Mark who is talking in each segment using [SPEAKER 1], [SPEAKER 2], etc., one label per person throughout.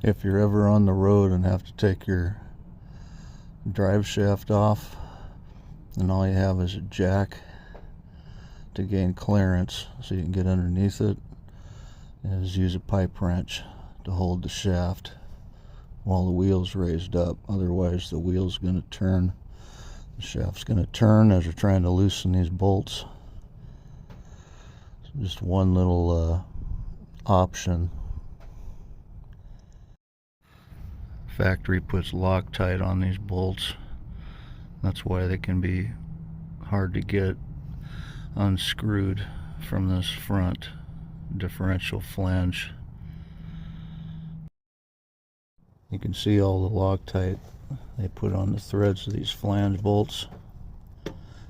[SPEAKER 1] If you're ever on the road and have to take your drive shaft off and all you have is a jack to gain clearance so you can get underneath it, is use a pipe wrench to hold the shaft while the wheel's raised up. Otherwise the wheel's going to turn, the shaft's going to turn as you're trying to loosen these bolts. So just one little option. Factory puts Loctite on these bolts. That's why they can be hard to get unscrewed from this front differential flange. You can see all the Loctite they put on the threads of these flange bolts.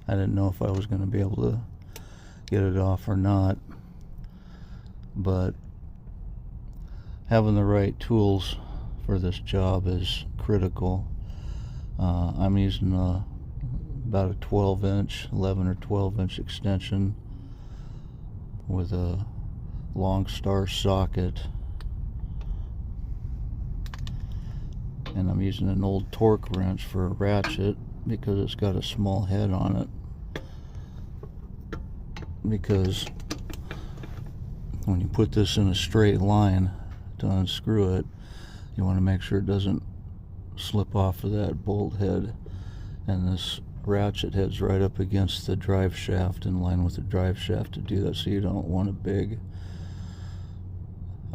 [SPEAKER 1] I didn't know if I was going to be able to get it off or not, but having the right tools for this job is critical. I'm using about a 12-inch, 11 or 12-inch extension with a long star socket, and I'm using an old torque wrench for a ratchet because it's got a small head on it. Because when you put this in a straight line to unscrew it, you want to make sure it doesn't slip off of that bolt head, and this ratchet heads right up against the drive shaft, in line with the drive shaft to do that. So you don't want a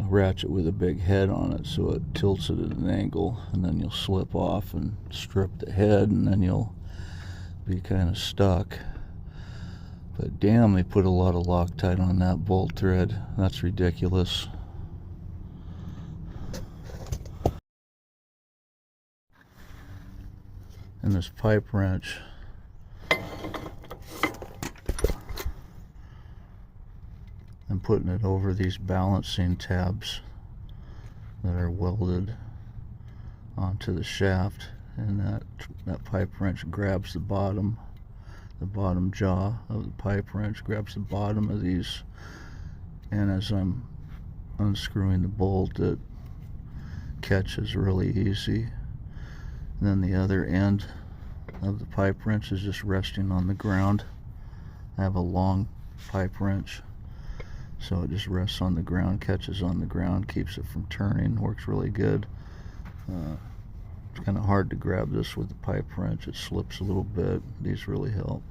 [SPEAKER 1] ratchet with a big head on it, so it tilts it at an angle, and then you'll slip off and strip the head, and then you'll be kind of stuck. But damn, they put a lot of Loctite on that bolt thread. That's ridiculous. And this pipe wrench, I'm putting it over these balancing tabs that are welded onto the shaft, and that pipe wrench grabs the bottom jaw of the pipe wrench, grabs the bottom of these, and as I'm unscrewing the bolt, it catches really easy. And then the other end of the pipe wrench is just resting on the ground. I have a long pipe wrench, so it just rests on the ground, catches on the ground, keeps it from turning, works really good. It's kind of hard to grab this with the pipe wrench. It slips a little bit. These really help.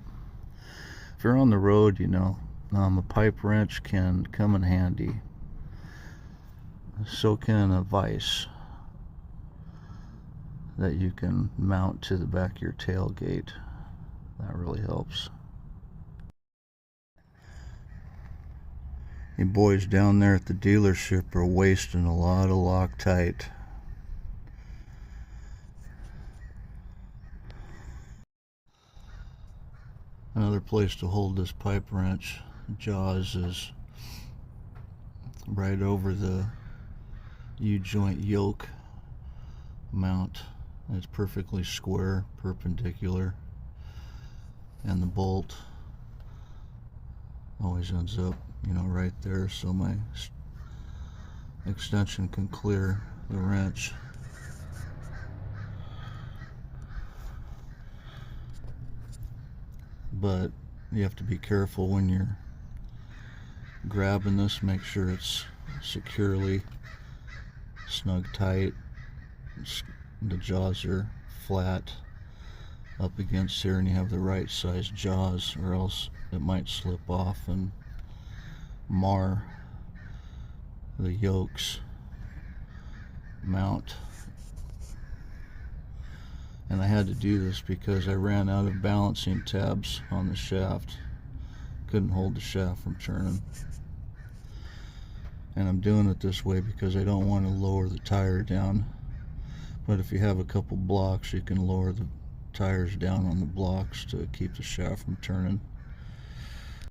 [SPEAKER 1] If you're on the road, you know, a pipe wrench can come in handy. So can a vise that you can mount to the back of your tailgate. That really helps. You boys down there at the dealership are wasting a lot of Loctite. Another place to hold this pipe wrench jaws is right over the U-joint yoke mount. It's perfectly square, perpendicular, and the bolt always ends up, you know, right there, so my extension can clear the wrench. But you have to be careful when you're grabbing this. Make sure it's securely snug tight. The jaws are flat up against here, and you have the right size jaws, or else it might slip off and mar the yoke's mount. And I had to do this because I ran out of balancing tabs on the shaft. Couldn't hold the shaft from turning. And I'm doing it this way because I don't want to lower the tire down. But if you have a couple blocks, you can lower the tires down on the blocks to keep the shaft from turning.